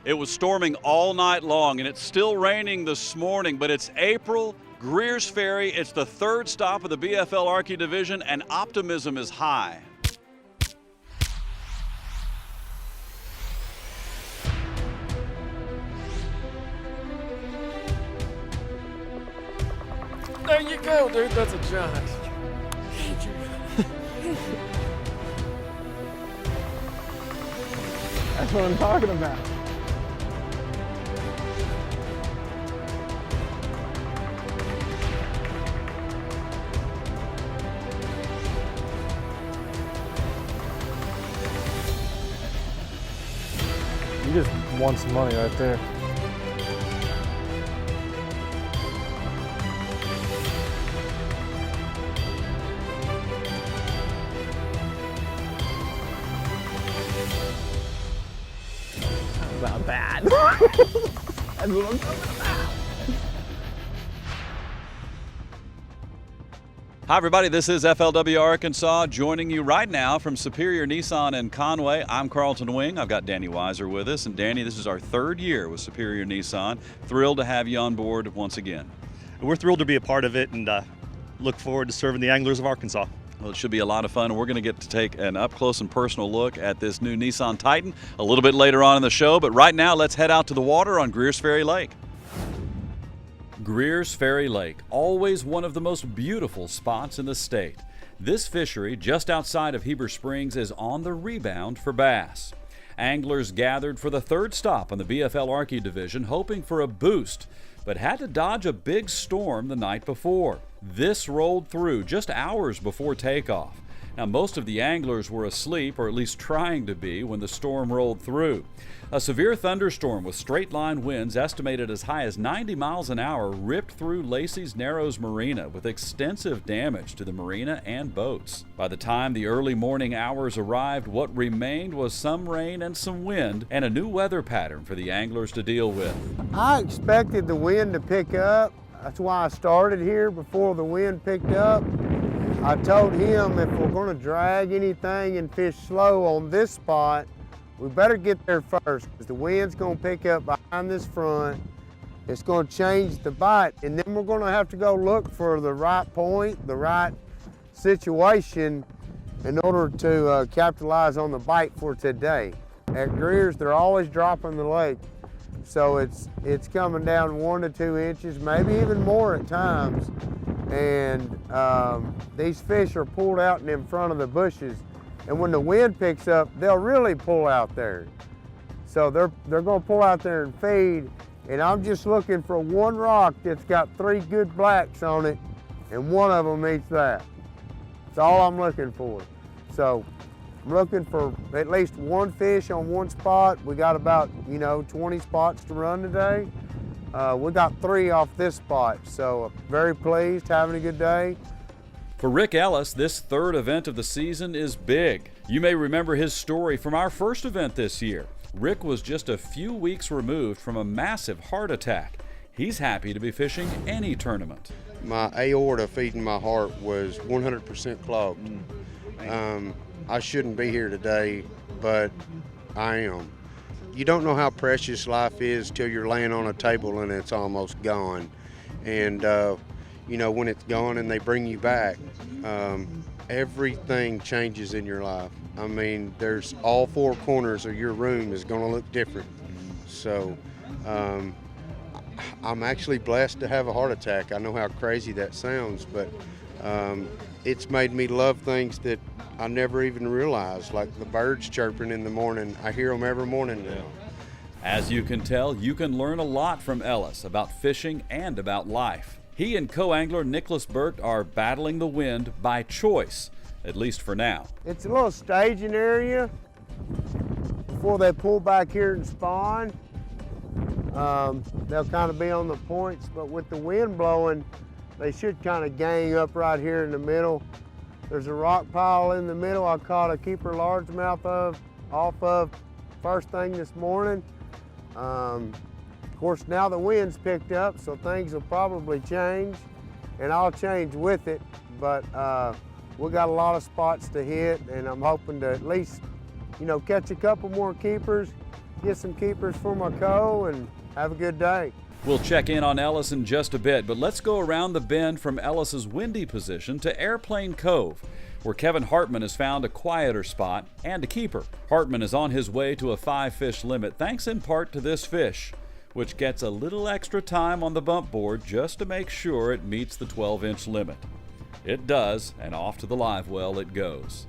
It was storming all night long, and it's still raining this morning, but it's April, Greers Ferry. It's the third stop of the BFL Archie Division, and optimism is high. There you go, dude. That's a giant. That's what I'm talking about. You just won some money right there. About that. That's what I'm talking about. Hi everybody, this is FLW Arkansas, joining you right now from Superior Nissan in Conway. I'm Carlton Wing. I've got Danny Weiser with us, and Danny, this is our third year with Superior Nissan. Thrilled to have you on board once again. We're thrilled to be a part of it and look forward to serving the anglers of Arkansas. Well, it should be a lot of fun, and we're going to get to take an up-close and personal look at this new Nissan Titan a little bit later on in the show. But right now, let's head out to the water on Greers Ferry Lake. Greers Ferry Lake, always one of the most beautiful spots in the state. This fishery, just outside of Heber Springs, is on the rebound for bass. Anglers gathered for the third stop on the BFL Archie Division, hoping for a boost, but had to dodge a big storm the night before. This rolled through just hours before takeoff. Now, most of the anglers were asleep, or at least trying to be, when the storm rolled through. A severe thunderstorm with straight-line winds estimated as high as 90 miles an hour ripped through Lacey's Narrows Marina with extensive damage to the marina and boats. By the time the early morning hours arrived, what remained was some rain and some wind and a new weather pattern for the anglers to deal with. I expected the wind to pick up. That's why I started here before the wind picked up. I told him if we're going to drag anything and fish slow on this spot, we better get there first, because the wind's going to pick up behind this front. It's going to change the bite, and then we're going to have to go look for the right point, the right situation in order to capitalize on the bite for today. At Greers, they're always dropping the lake, so it's coming down 1 to 2 inches, maybe even more at times. And these fish are pulled out and in front of the bushes. And when the wind picks up, they'll really pull out there. So they're gonna pull out there and feed. And I'm just looking for one rock that's got 3 good blacks on it, and one of them eats that. That's all I'm looking for. So I'm looking for at least one fish on one spot. We got about 20 spots to run today. We got 3 off this spot, so very pleased, having a good day. For Rick Ellis, this third event of the season is big. You may remember his story from our first event this year. Rick was just a few weeks removed from a massive heart attack. He's happy to be fishing any tournament. My aorta feeding my heart was 100% clogged. I shouldn't be here today, but I am. You don't know how precious life is till you're laying on a table and it's almost gone. And when it's gone and they bring you back, everything changes in your life. I mean, there's all 4 corners of your room is going to look different. So I'm actually blessed to have a heart attack. I know how crazy that sounds, but it's made me love things that I never even realized, like the birds chirping in the morning. I hear them every morning now. As you can tell, you can learn a lot from Ellis about fishing and about life. He and co-angler Nicholas Burt are battling the wind by choice, at least for now. It's a little staging area before they pull back here and spawn. They'll kind of be on the points, but with the wind blowing, they should kind of gang up right here in the middle. There's a rock pile in the middle I caught a keeper largemouth off of first thing this morning. Of course, now the wind's picked up, so things will probably change, and I'll change with it, but we got a lot of spots to hit, and I'm hoping to at least, catch a couple more keepers get some keepers for my co, and have a good day. We'll check in on Ellis in just a bit, but let's go around the bend from Ellis's windy position to Airplane Cove, where Kevin Hartman has found a quieter spot and a keeper. Hartman is on his way to a 5-fish limit, thanks in part to this fish, which gets a little extra time on the bump board just to make sure it meets the 12-inch limit. It does, and off to the live well it goes.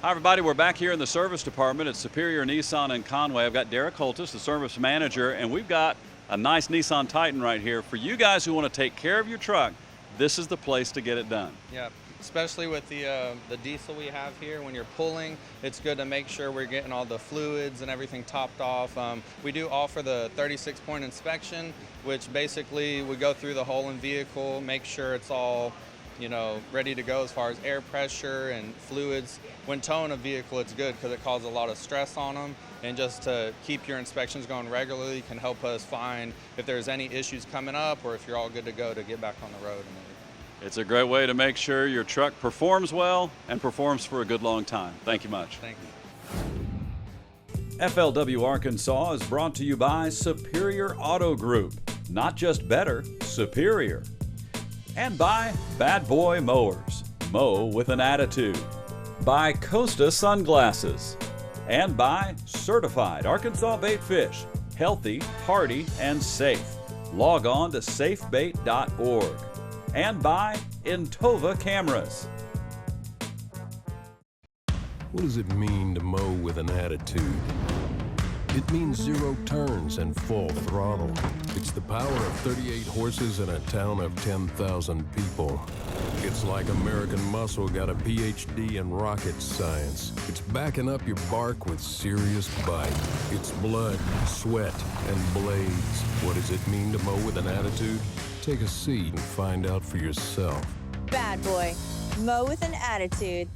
Hi everybody, we're back here in the service department at Superior Nissan in Conway. I've got Derek Holtis, the service manager, and we've got a nice Nissan Titan right here. For you guys who want to take care of your truck, this is the place to get it done. Yeah, especially with the diesel we have here. When you're pulling, it's good to make sure we're getting all the fluids and everything topped off. We do offer the 36-point inspection, which basically we go through the whole in vehicle, make sure it's all ready to go as far as air pressure and fluids. When towing a vehicle, it's good because it causes a lot of stress on them, and just to keep your inspections going regularly can help us find if there's any issues coming up or if you're all good to go to get back on the road and everything. It's a great way to make sure your truck performs well and performs for a good long time. Thank you much. Thank you. FLW Arkansas is brought to you by Superior Auto Group. Not just better, superior. And by Bad Boy Mowers. Mow with an attitude. By Costa Sunglasses. And by Certified Arkansas Bait Fish. Healthy, hearty, and safe. Log on to safebait.org. And by Intova Cameras. What does it mean to mow with an attitude? It means 0 turns and full throttle. It's the power of 38 horses in a town of 10,000 people. It's like American Muscle got a PhD in rocket science. It's backing up your bark with serious bite. It's blood, sweat, and blades. What does it mean to mow with an attitude? Take a seat and find out for yourself. Bad Boy. Mow with an attitude.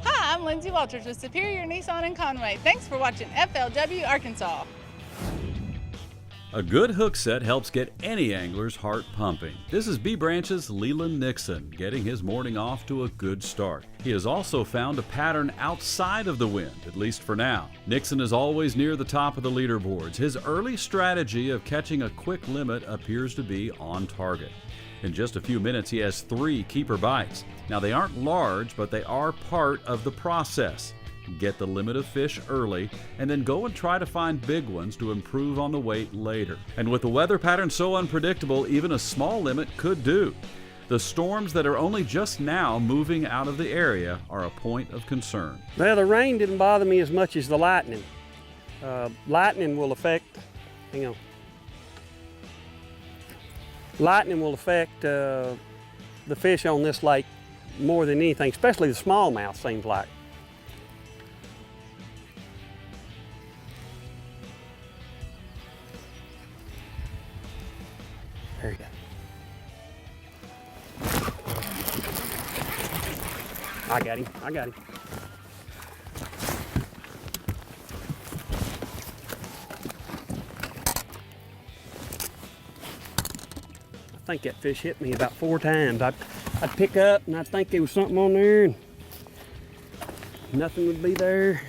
Hi, I'm Lindsay Walters with Superior Nissan in Conway. Thanks for watching FLW Arkansas. A good hook set helps get any angler's heart pumping. This is B Branch's Leland Nixon, getting his morning off to a good start. He has also found a pattern outside of the wind, at least for now. Nixon is always near the top of the leaderboards. His early strategy of catching a quick limit appears to be on target. In just a few minutes, he has 3 keeper bites. Now, they aren't large, but they are part of the process. Get the limit of fish early, and then go and try to find big ones to improve on the weight later. And with the weather pattern so unpredictable, even a small limit could do. The storms that are only just now moving out of the area are a point of concern. Well, the rain didn't bother me as much as the lightning. Lightning will affect, Lightning will affect the fish on this lake more than anything, especially the smallmouth, seems like. There you go. I got him. I think that fish hit me about 4 times. I'd pick up and I'd think there was something on there and nothing would be there.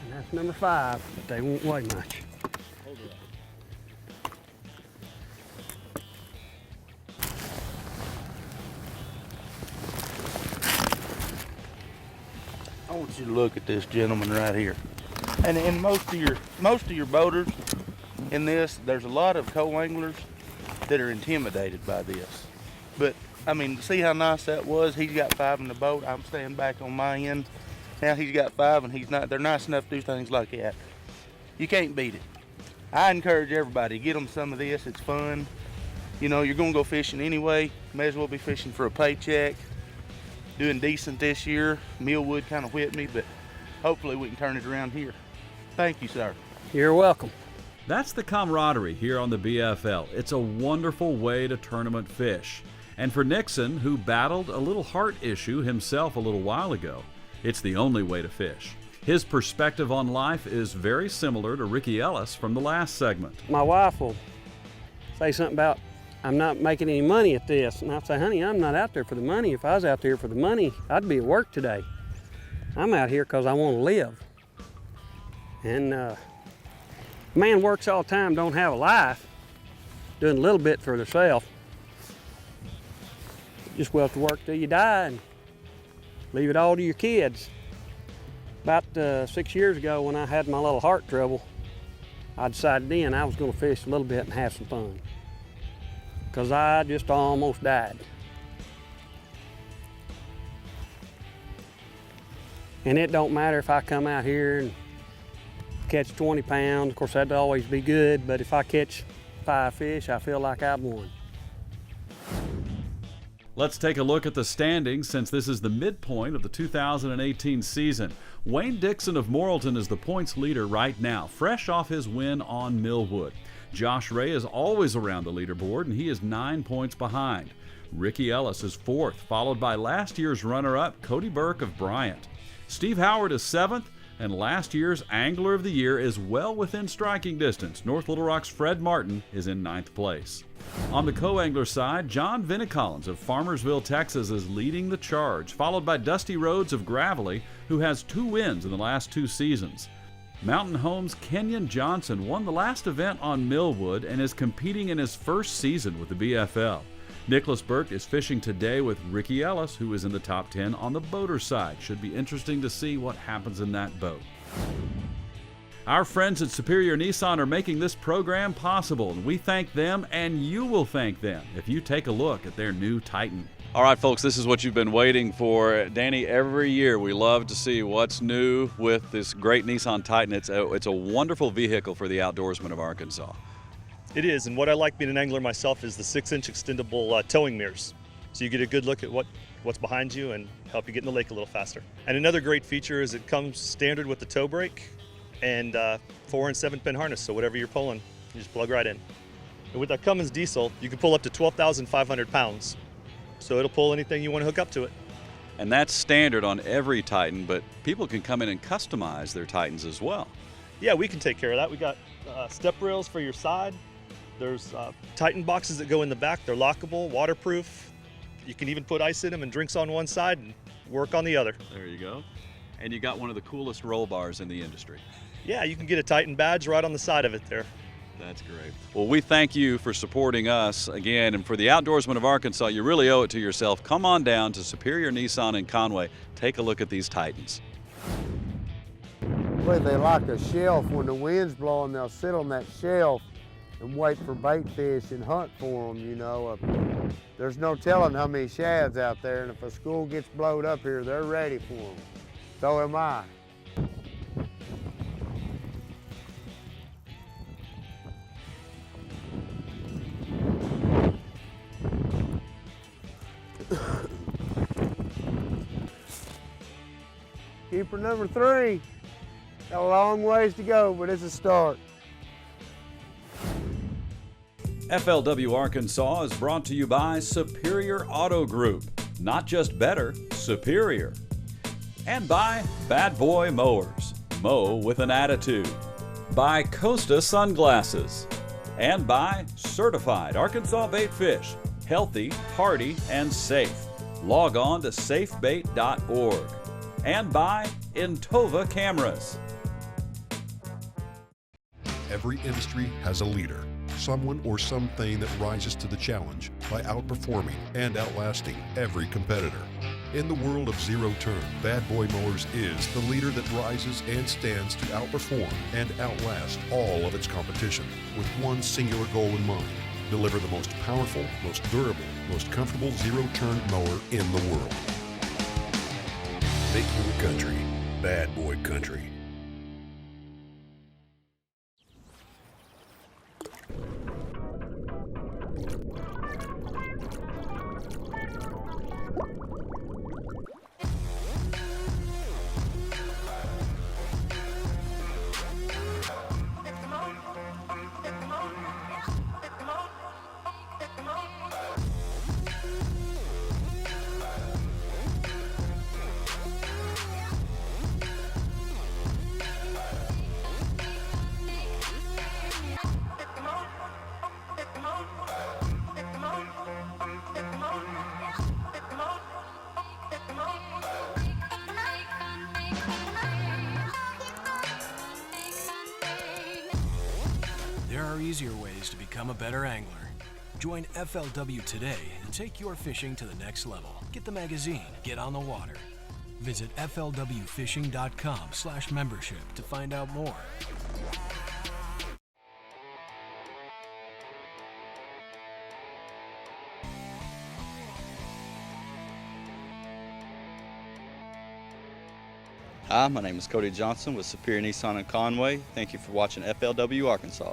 And that's number 5, but they won't weigh much. I want you to look at this gentleman right here. And in most of your boaters in this, there's a lot of co-anglers that are intimidated by this. But I mean, see how nice that was? He's got 5 in the boat. I'm staying back on my end. Now he's got 5 and he's not. They're nice enough to do things like that. You can't beat it. I encourage everybody to get them some of this. It's fun. You know, you're gonna go fishing anyway. May as well be fishing for a paycheck. Doing decent this year. Millwood kind of whipped me, but hopefully we can turn it around here. Thank you, sir. You're welcome. That's the camaraderie here on the BFL. It's a wonderful way to tournament fish. And for Nixon, who battled a little heart issue himself a little while ago, it's the only way to fish. His perspective on life is very similar to Ricky Ellis from the last segment. My wife will say something about, I'm not making any money at this. And I'll say, honey, I'm not out there for the money. If I was out there for the money, I'd be at work today. I'm out here because I want to live. And man works all the time, don't have a life, doing a little bit for themselves. Just well to work till you die and leave it all to your kids. About 6 years ago when I had my little heart trouble, I decided then I was going to fish a little bit and have some fun. Because I just almost died. And it don't matter if I come out here and catch 20 pounds, of course that'd always be good, but if I catch 5 fish, I feel like I've won. Let's take a look at the standings since this is the midpoint of the 2018 season. Wayne Dixon of Morrilton is the points leader right now, fresh off his win on Millwood. Josh Ray is always around the leaderboard and he is 9 points behind. Ricky Ellis is 4th, followed by last year's runner-up Cody Burke of Bryant. Steve Howard is 7th, and last year's Angler of the Year is well within striking distance. North Little Rock's Fred Martin is in 9th place. On the co-angler side, John Vinnie-Collins of Farmersville, Texas is leading the charge, followed by Dusty Rhodes of Gravelly, who has 2 wins in the last 2 seasons. Mountain Home's Kenyon Johnson won the last event on Millwood and is competing in his first season with the BFL. Nicholas Burke is fishing today with Ricky Ellis, who is in the top 10 on the boater side. Should be interesting to see what happens in that boat. Our friends at Superior Nissan are making this program possible, and we thank them, and you will thank them if you take a look at their new Titan. All right, folks, this is what you've been waiting for. Danny, every year we love to see what's new with this great Nissan Titan. It's a wonderful vehicle for the outdoorsman of Arkansas. It is, and what I like being an angler myself is the 6-inch extendable towing mirrors. So you get a good look at what's behind you and help you get in the lake a little faster. And another great feature is it comes standard with the tow brake and 4- and 7-pin harness, so whatever you're pulling, you just plug right in. And with that Cummins diesel, you can pull up to 12,500 pounds. So it'll pull anything you want to hook up to it. And that's standard on every Titan, but people can come in and customize their Titans as well. Yeah, we can take care of that. We got step rails for your side. There's Titan boxes that go in the back. They're lockable, waterproof. You can even put ice in them and drinks on one side and work on the other. There you go. And you got one of the coolest roll bars in the industry. Yeah, you can get a Titan badge right on the side of it there. That's great. Well, we thank you for supporting us again, and for the outdoorsman of Arkansas, you really owe it to yourself. Come on down to Superior Nissan in Conway. Take a look at these Titans. Boy, they like a shelf. When the wind's blowing, they'll sit on that shelf and wait for bait fish and hunt for them, you know. There's no telling how many shads out there, and if a school gets blowed up here, they're ready for them. So am I. Keeper number 3. Got a long ways to go, but it's a start. FLW Arkansas is brought to you by Superior Auto Group. Not just better, superior. And by Bad Boy Mowers. Mow with an attitude. By Costa Sunglasses. And by Certified Arkansas Bait Fish. Healthy, hearty, and safe. Log on to safebait.org. And by Intova Cameras. Every industry has a leader, someone or something that rises to the challenge by outperforming and outlasting every competitor. In the world of zero turn, Bad Boy Mowers is the leader that rises and stands to outperform and outlast all of its competition with one singular goal in mind: deliver the most powerful, most durable, most comfortable zero turn mower in the world. Make your country Bad Boy Country. there are easier ways to become a better angler. Join FLW today and take your fishing to the next level. Get the magazine, get on the water. Visit flwfishing.com/membership to find out more. Hi, my name is Cody Johnson with Superior Nissan in Conway. Thank you for watching FLW Arkansas.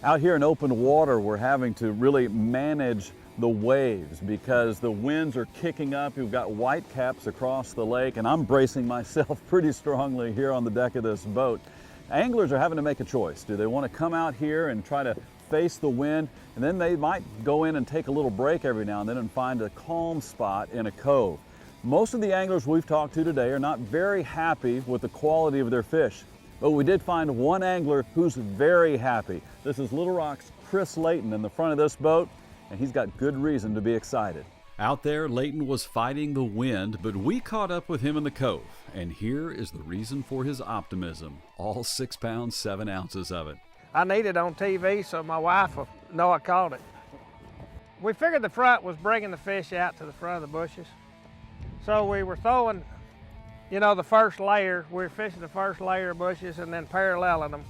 Out here in open water, we're having to really manage the waves because the winds are kicking up. We've got white caps across the lake, and I'm bracing myself pretty strongly here on the deck of this boat. Anglers are having to make a choice. Do they want to come out here and try to face the wind, and then they might go in and take a little break every now and then and find a calm spot in a cove? Most of the anglers we've talked to today are not very happy with the quality of their fish, but we did find one angler who's very happy. This is Little Rock's Chris Layton in the front of this boat, and he's got good reason to be excited. Out there, Layton was fighting the wind, but we caught up with him in the cove, and here is the reason for his optimism, all 6 pounds, 7 ounces of it. I need it on TV so my wife will know I caught it. We figured the front was bringing the fish out to the front of the bushes. So we were throwing, the first layer. We were fishing the first layer of bushes and then paralleling them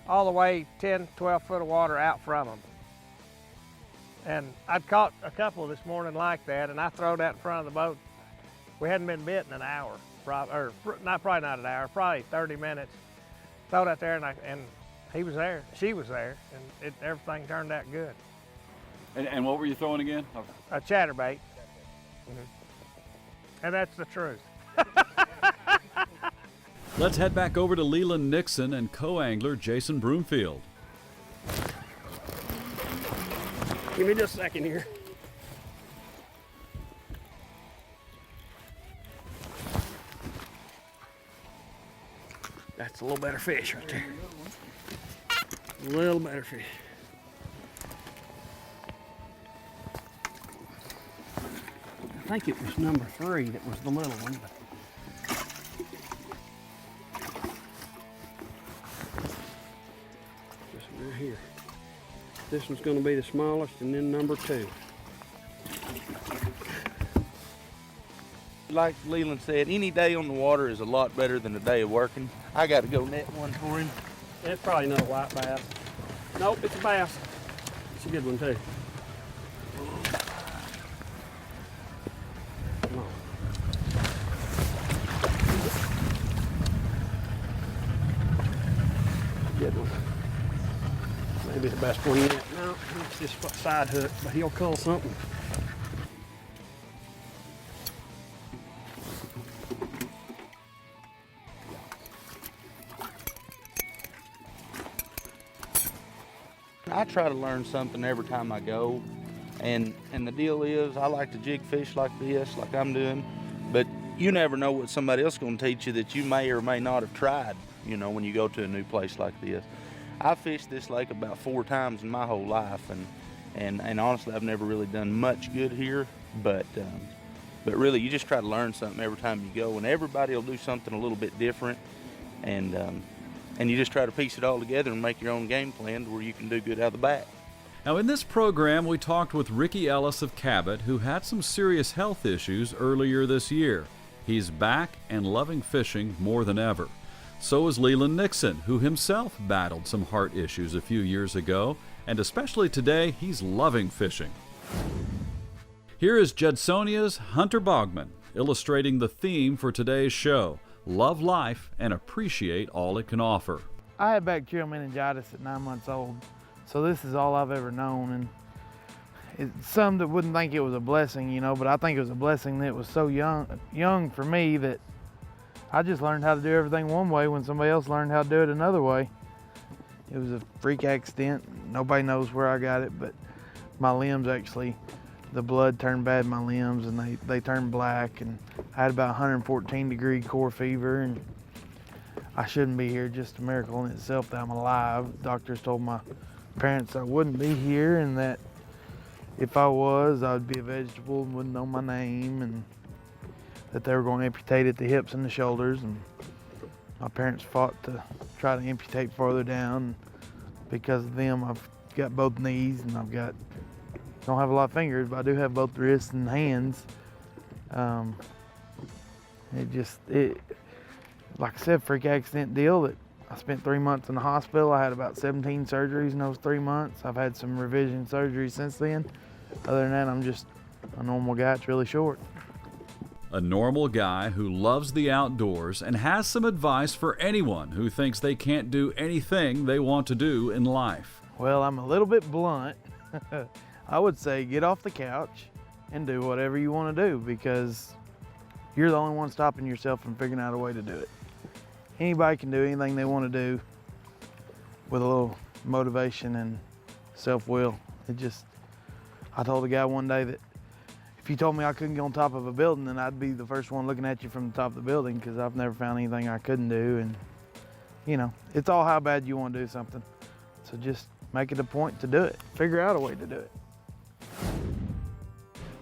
all the way 10, 12 foot of water out from them. And I'd caught a couple this morning like that, and I throwed that in front of the boat. We hadn't been bit in an hour, probably not an hour, probably 30 minutes. Throw that there, and he was there, she was there, and everything turned out good. And what were you throwing again? A chatterbait. And that's the truth. Let's head back over to Leland Nixon and co-angler Jason Broomfield. Give me just a second here. That's a little better fish right there. A little better fish. I think it was number 3 that was the little one. This one right here. This one's going to be the smallest, and then number 2. Like Leland said, any day on the water is a lot better than a day of working. I got to go net one for him. It's probably not a white bass. Nope, it's a bass. It's a good one too. Come on. Good one. Maybe the best one yet. No, it's just side hook, but he'll cull something. I try to learn something every time I go, and the deal is I like to jig fish like this, like I'm doing, but you never know what somebody else is going to teach you that you may or may not have tried, when you go to a new place like this. I fished this lake about 4 times in my whole life, and honestly I've never really done much good here, but really you just try to learn something every time you go, and everybody will do something a little bit different, and you just try to piece it all together and make your own game plan to where you can do good out of the bat. Now in this program we talked with Ricky Ellis of Cabot, who had some serious health issues earlier this year. He's back and loving fishing more than ever. So is Leland Nixon, who himself battled some heart issues a few years ago, and especially today he's loving fishing. Here is Judsonia's Hunter Bogman, illustrating the theme for today's show: love life and appreciate all it can offer. I had bacterial meningitis at 9 months old, so this is all I've ever known. And some that wouldn't think it was a blessing, but I think it was a blessing that it was so young for me that I just learned how to do everything one way when somebody else learned how to do it another way. It was a freak accident. Nobody knows where I got it, but my limbs actually, the blood turned bad in my limbs and they turned black, and I had about 114-degree core fever, and I shouldn't be here. Just a miracle in itself that I'm alive. Doctors told my parents I wouldn't be here, and that if I was, I'd be a vegetable and wouldn't know my name, and that they were going to amputate at the hips and the shoulders, and my parents fought to try to amputate farther down. because of them, I've got both knees and don't have a lot of fingers, but I do have both wrists and hands. Like I said, freak accident deal that I spent 3 months in the hospital. I had about 17 surgeries in those 3 months. I've had some revision surgeries since then. Other than that, I'm just a normal guy. It's really short. A normal guy who loves the outdoors and has some advice for anyone who thinks they can't do anything they want to do in life. Well, I'm a little bit blunt. I would say get off the couch and do whatever you want to do, because you're the only one stopping yourself from figuring out a way to do it. Anybody can do anything they want to do with a little motivation and self-will. I told a guy one day that if you told me I couldn't get on top of a building, then I'd be the first one looking at you from the top of the building, because I've never found anything I couldn't do. And you know, it's all how bad you want to do something. So just make it a point to do it. Figure out a way to do it.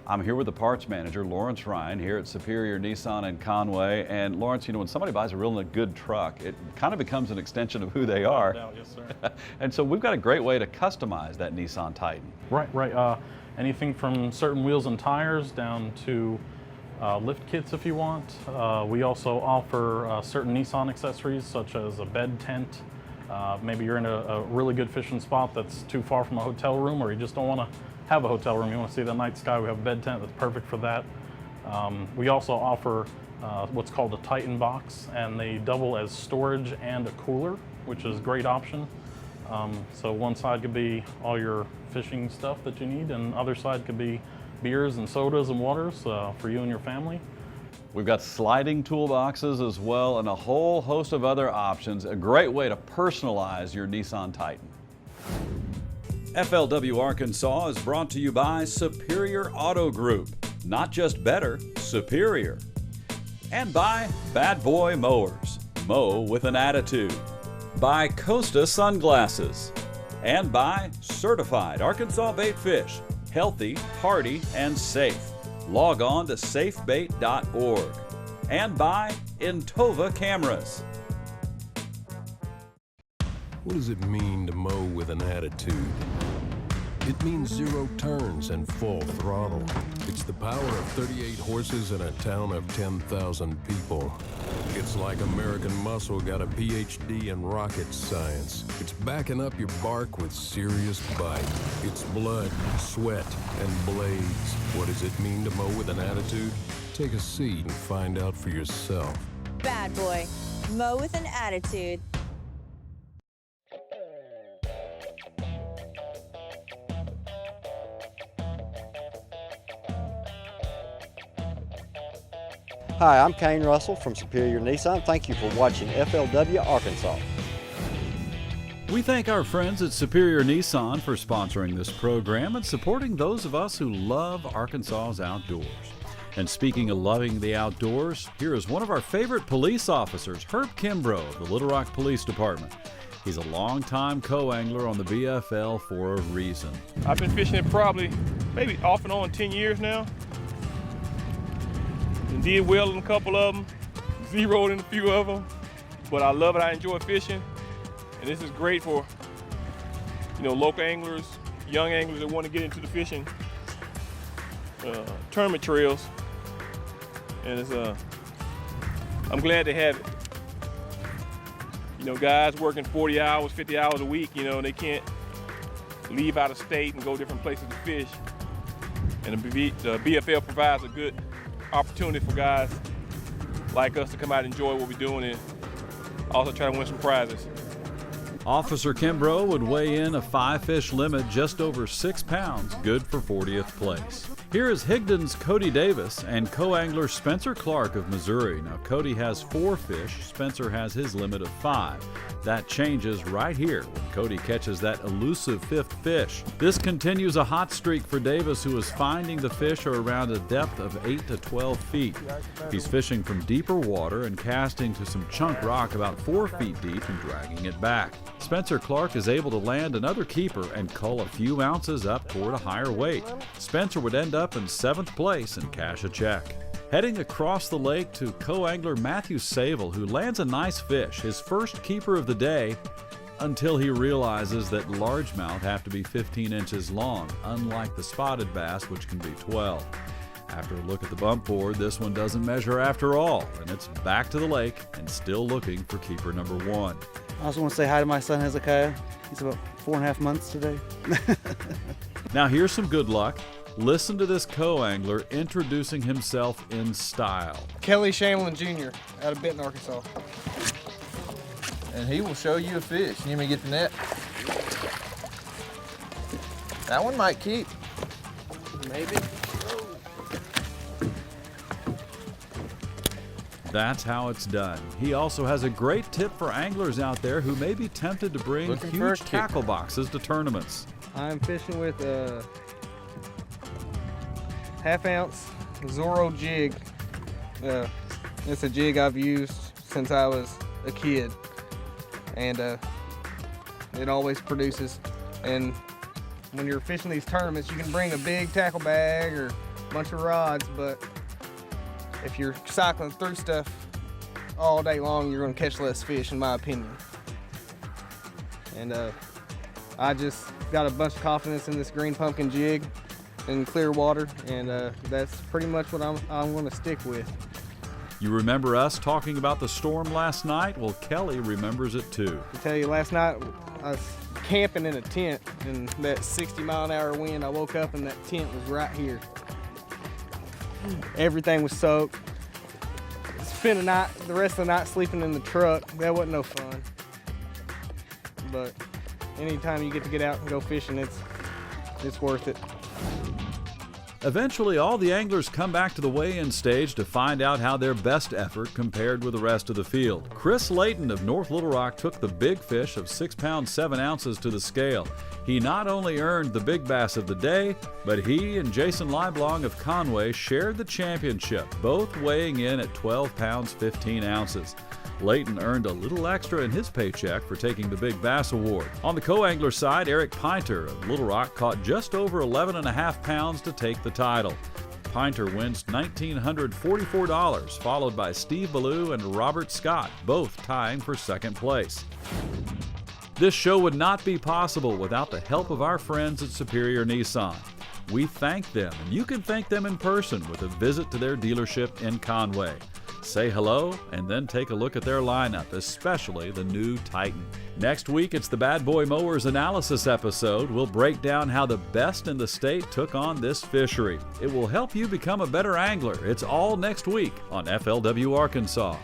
I'm here with the parts manager, Lawrence Ryan, here at Superior Nissan in Conway. And Lawrence, you know, when somebody buys a really good truck, it kind of becomes an extension of who they are. No doubt, yes, sir. And so we've got a great way to customize that Nissan Titan. Right. Anything from certain wheels and tires down to lift kits if you want. We also offer certain Nissan accessories such as a bed tent. Maybe you're in a really good fishing spot that's too far from a hotel room, or you just don't want to have a hotel room. You want to see the night sky. We have a bed tent that's perfect for that. We also offer what's called a Titan box, and they double as storage and a cooler, which is a great option. So one side could be all your fishing stuff that you need, and the other side could be beers and sodas and waters for you and your family. We've got sliding toolboxes as well, and a whole host of other options. A great way to personalize your Nissan Titan. FLW Arkansas is brought to you by Superior Auto Group. Not just better, superior. And by Bad Boy Mowers. Mow with an attitude. By Costa Sunglasses. And by Certified Arkansas Bait Fish. Healthy, hearty, and safe. Log on to safebait.org. And by Intova Cameras. What does it mean to mow with an attitude? It means 0 turns and full throttle. It's the power of 38 horses in a town of 10,000 people. It's like American Muscle got a PhD in rocket science. It's backing up your bark with serious bite. It's blood, sweat, and blades. What does it mean to mow with an attitude? Take a seat and find out for yourself. Bad Boy. Mow with an attitude. Hi, I'm Kane Russell from Superior Nissan. Thank you for watching FLW Arkansas. We thank our friends at Superior Nissan for sponsoring this program and supporting those of us who love Arkansas's outdoors. And speaking of loving the outdoors, here is one of our favorite police officers, Herb Kimbrough of the Little Rock Police Department. He's a longtime co-angler on the BFL for a reason. I've been fishing maybe off and on 10 years now. And did well in a couple of them, zeroed in a few of them. But I love it, I enjoy fishing. And this is great for, local anglers, young anglers that want to get into the fishing tournament trails. And I'm glad to have it. Guys working 40 hours, 50 hours a week, they can't leave out of state and go different places to fish. And the BFL provides a good opportunity for guys like us to come out and enjoy what we're doing and also try to win some prizes. Officer Kimbrough would weigh in a 5-fish limit just over 6 pounds, good for 40th place. Here is Higdon's Cody Davis and co-angler Spencer Clark of Missouri. Now Cody has 4 fish, Spencer has his limit of 5. That changes right here when Cody catches that elusive 5th fish. This continues a hot streak for Davis, who is finding the fish are around a depth of 8 to 12 feet. He's fishing from deeper water and casting to some chunk rock about 4 feet deep and dragging it back. Spencer Clark is able to land another keeper and cull a few ounces up toward a higher weight. Spencer would end up in 7th place and cash a check. Heading across the lake to co-angler Matthew Saville, who lands a nice fish, his first keeper of the day, until he realizes that largemouth have to be 15 inches long, unlike the spotted bass, which can be 12. After a look at the bump board, this one doesn't measure after all, and it's back to the lake and still looking for keeper number 1. I also want to say hi to my son Hezekiah. He's about 4.5 months today. Now here's some good luck. Listen to this co-angler introducing himself in style. Kelly Shamlin Jr. out of Benton, Arkansas. And he will show you a fish. You need me to get the net? That one might keep. Maybe. That's how it's done. He also has a great tip for anglers out there who may be tempted to bring huge tackle boxes to tournaments. I'm fishing with a half-ounce Zorro jig. It's a jig I've used since I was a kid, and it always produces. And when you're fishing these tournaments, you can bring a big tackle bag or a bunch of rods, but if you're cycling through stuff all day long, you're going to catch less fish, in my opinion. And I just got a bunch of confidence in this green pumpkin jig in clear water, and that's pretty much what I'm going to stick with. You remember us talking about the storm last night? Well, Kelly remembers it too. I tell you, last night I was camping in a tent, and that 60-mile-an-hour wind, I woke up and that tent was right here. Everything was soaked. Spent the rest of the night sleeping in the truck. That wasn't no fun. But anytime you get to get out and go fishing, it's worth it. Eventually, all the anglers come back to the weigh-in stage to find out how their best effort compared with the rest of the field. Chris Layton of North Little Rock took the big fish of 6 pounds 7 ounces to the scale. He not only earned the big bass of the day, but he and Jason Leiblong of Conway shared the championship, both weighing in at 12 pounds 15 ounces. Layton earned a little extra in his paycheck for taking the Big Bass Award. On the co-angler side, Eric Pinter of Little Rock caught just over 11.5 pounds to take the title. Pinter wins $1,944, followed by Steve Ballou and Robert Scott, both tying for second place. This show would not be possible without the help of our friends at Superior Nissan. We thank them, and you can thank them in person with a visit to their dealership in Conway. Say hello, and then take a look at their lineup, especially the new Titan. Next week, it's the Bad Boy Mowers Analysis episode. We'll break down how the best in the state took on this fishery. It will help you become a better angler. It's all next week on FLW Arkansas.